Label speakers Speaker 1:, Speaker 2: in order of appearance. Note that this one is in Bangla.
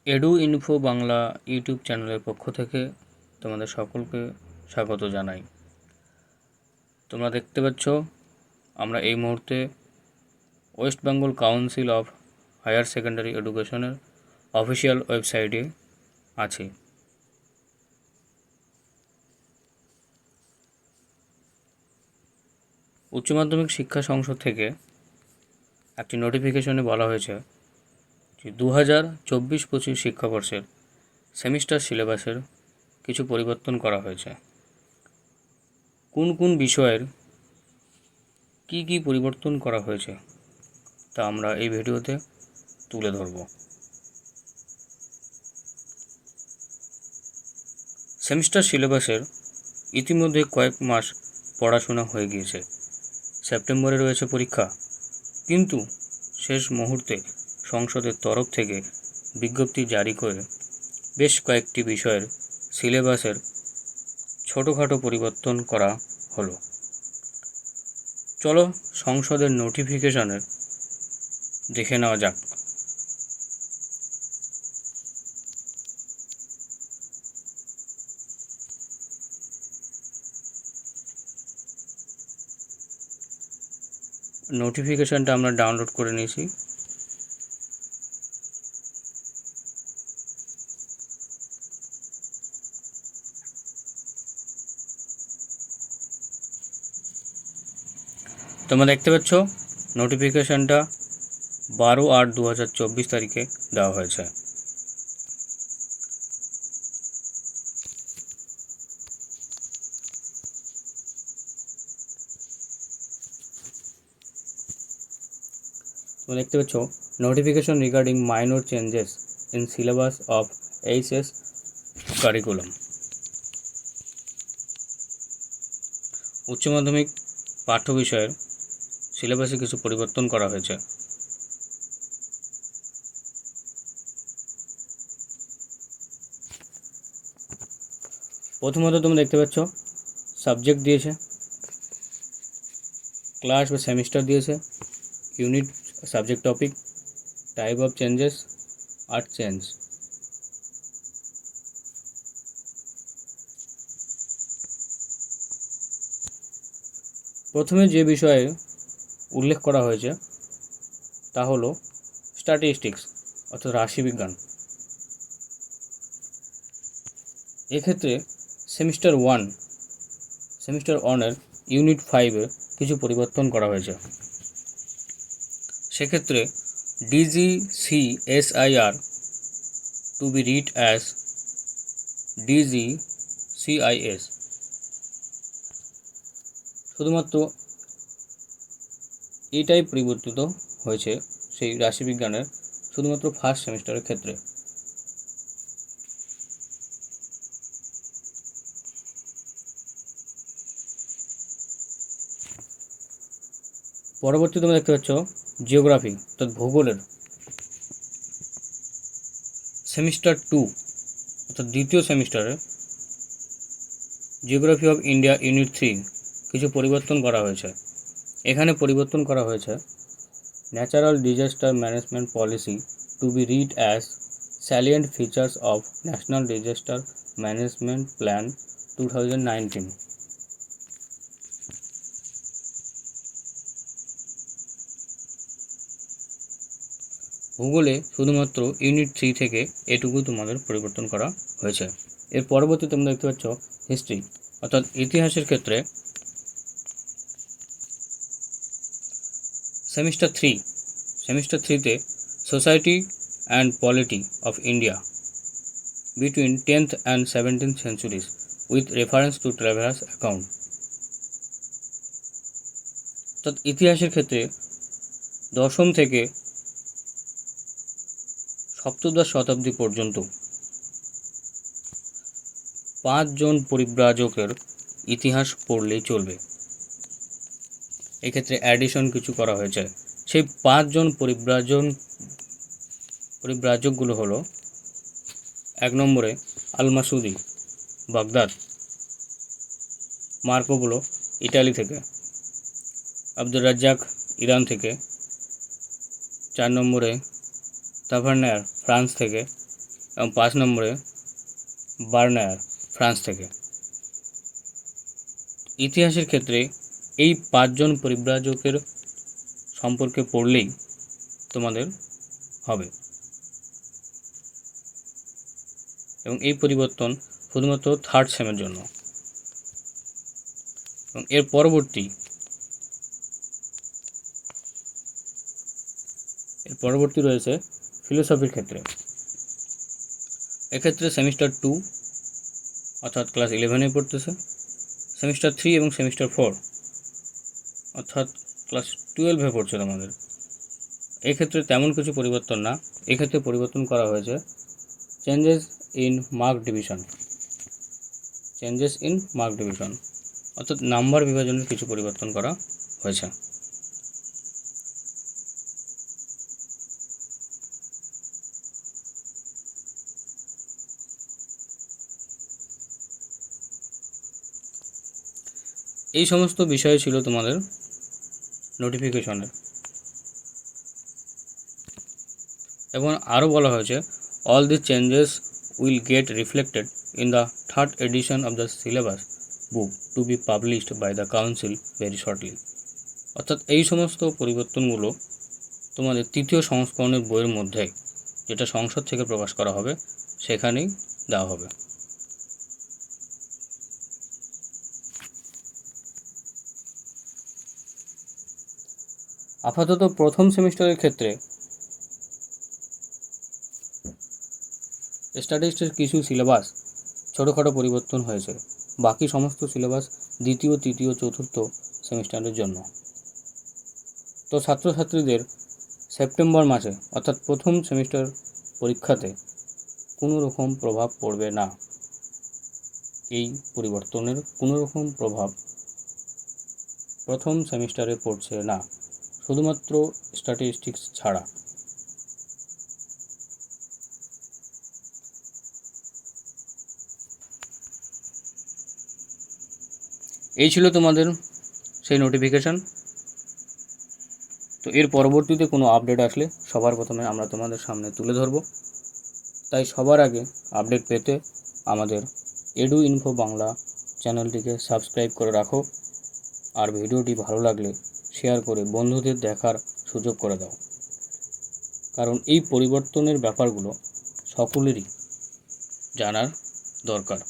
Speaker 1: এডু ইনফো বাংলা ইউটিউব চ্যানেলের পক্ষ থেকে তোমাদের সকলকে স্বাগত জানাই। তোমরা দেখতে পাচ্ছ আমরা এই মুহূর্তে West Bengal council of higher secondary এডুকেশনের অফিসিয়াল ওয়েবসাইটে আছি। উচ্চ মাধ্যমিক শিক্ষা সংসদ থেকে একটি নোটিফিকেশনে বলা হয়েছে যে 2024-25 শিক্ষাবর্ষের সেমিস্টার সিলেবাসের কিছু পরিবর্তন করা হয়েছে। কোন কোন বিষয়ের কি কি পরিবর্তন করা হয়েছে তা আমরা এই ভিডিওতে তুলে ধরব। সেমিস্টার সিলেবাসের ইতিমধ্যে কয়েক মাস পড়াশোনা হয়ে গিয়েছে। সেপ্টেম্বরে রয়েছে পরীক্ষা, কিন্তু শেষ মুহূর্তে সংসদের তরফ থেকে বিজ্ঞপ্তি জারি করে বেশ কয়েকটি বিষয়ের সিলেবাসের ছোটোখাটো পরিবর্তন করা হলো। চলো সংসদের নোটিফিকেশনের দেখে নেওয়া যাক। নোটিফিকেশনটা আমরা ডাউনলোড করে নিয়েছি। তোমরা দেখতে পাচ্ছ নোটিফিকেশনটা 12/8/2024 তারিখে দেওয়া হয়েছে। তোমরা দেখতে পাচ্ছ notification regarding minor changes in syllabus of HS curriculum. উচ্চ মাধ্যমিক পাঠ্য বিষয়ের সিলেবাসে কিছু পরিবর্তন করা হয়েছে। প্রথমত তোমরা দেখতে পাচ্ছ সাবজেক্ট দিয়েছে, ক্লাস বা সেমিস্টার দিয়েছে, unit, subject topic, type of changes আর চেঞ্জ। প্রথমে যে বিষয়ে উল্লেখ করা হয়েছে তা হলো স্ট্যাটিস্টিক্স অর্থাৎ রাশিবিজ্ঞান। এক্ষেত্রে সেমিস্টার ওয়ানের ইউনিট 5-এর কিছু পরিবর্তন করা হয়েছে। সেক্ষেত্রে DGCSIR to be read as DGCIS। শুধুমাত্র এটাই পরিবর্তিত হয়েছে সেই রাশিবিজ্ঞানের শুধুমাত্র ফার্স্ট সেমিস্টারের ক্ষেত্রে। পরবর্তী তোমরা দেখতে পাচ্ছ জিওগ্রাফি অর্থাৎ ভূগোলের সেমিস্টার 2 অর্থাৎ দ্বিতীয় সেমিস্টারে জিওগ্রাফি অফ ইন্ডিয়া ইউনিট 3 কিছু পরিবর্তন করা হয়েছে। এখানে পরিবর্তন করা হয়েছে natural disaster management policy to be read as salient features of national disaster management plan 2019। ভূগোলে শুধুমাত্র ইউনিট 3 থেকে এটুকু তোমাদের পরিবর্তন করা হয়েছে। এর পরবর্তী তোমরা দেখতে পাচ্ছ হিস্ট্রি অর্থাৎ ইতিহাসের ক্ষেত্রে সেমিস্টার 3-তে society and polity of India between 10th and 17th centuries with reference to travellers account. অর্থাৎ ইতিহাসের ক্ষেত্রে দশম থেকে সপ্তদশ শতাব্দী পর্যন্ত 5 জন পরিব্রাজকের ইতিহাস পড়লেই চলবে। এক্ষেত্রে অ্যাডিশন কিছু করা হয়েছে। সেই 5 জন পরিব্রাজকগুলো হলো 1 নম্বরে আল মাসুদি বাগদাদ, মার্কো পোলো ইটালি থেকে, আব্দুর রাজ্জাক ইরান থেকে, 4 নম্বরে তাভার্নার ফ্রান্স থেকে, এবং 5 নম্বরে বার্নার, ফ্রান্স থেকে। ইতিহাসের ক্ষেত্রে এই 5 জন পরিব্রাজকের সম্পর্কে পড়লেই তোমাদের হবে, এবং এই পরিবর্তন শুধুমাত্র থার্ড সেমের জন্য। এবং এর পরবর্তী রয়েছে ফিলোসফির ক্ষেত্রে। এক্ষেত্রে সেমিস্টার 2 অর্থাৎ ক্লাস 11-এ পড়তেছে, সেমিস্টার 3 এবং সেমিস্টার 4 অর্থাৎ ক্লাস 12-এ পড়ছে তোমাদের। এক্ষেত্রে তেমন কিছু পরিবর্তন না, এক্ষেত্রে পরিবর্তন করা হয়েছে চেঞ্জেস ইন মার্ক ডিভিশন, অর্থাৎ নাম্বার বিভাজনের কিছু পরিবর্তন করা হয়েছে। এই সমস্ত বিষয় ছিল তোমাদের নোটিফিকেশনের। এবং আরও বলা হয়েছে all this changes will get reflected in the third edition of the syllabus book to be published by the council very shortly. অর্থাৎ এই সমস্ত পরিবর্তনগুলো তোমাদের 3য় সংস্করণের বইয়ের মধ্যে, যেটা সংসদ থেকে প্রকাশ করা হবে, সেখানেই দেওয়া হবে। আপাতত প্রথম সেমিস্টারের ক্ষেত্রে স্ট্যাটিস্টিক্সের কিছু সিলেবাস ছোটোখাটো পরিবর্তন হয়েছে, বাকি সমস্ত সিলেবাস 2য়, 3য়, 4র্থ সেমিস্টারের জন্য। তো ছাত্রছাত্রীদের সেপ্টেম্বর মাসে অর্থাৎ প্রথম সেমিস্টার পরীক্ষাতে কোনো রকম প্রভাব পড়বে না। এই পরিবর্তনের কোনো রকম প্রভাব প্রথম সেমিস্টারে পড়ছে না, শুধুমাত্র স্ট্যাটিস্টিক্স ছাড়া। এই ছিল তোমাদের সেই নোটিফিকেশান। তো এর পরবর্তীতে কোনো আপডেট আসলে সবার প্রথমে আমরা তোমাদের সামনে তুলে ধরব। তাই সবার আগে আপডেট পেতে আমাদের এডু ইনফো বাংলা চ্যানেলটিকে সাবস্ক্রাইব করে রাখো, আর ভিডিওটি ভালো লাগলে শেয়ার করে বন্ধুদের দেখার সুযোগ করে দাও, কারণ এই পরিবর্তনের ব্যাপারগুলো সকলেরই জানার দরকার।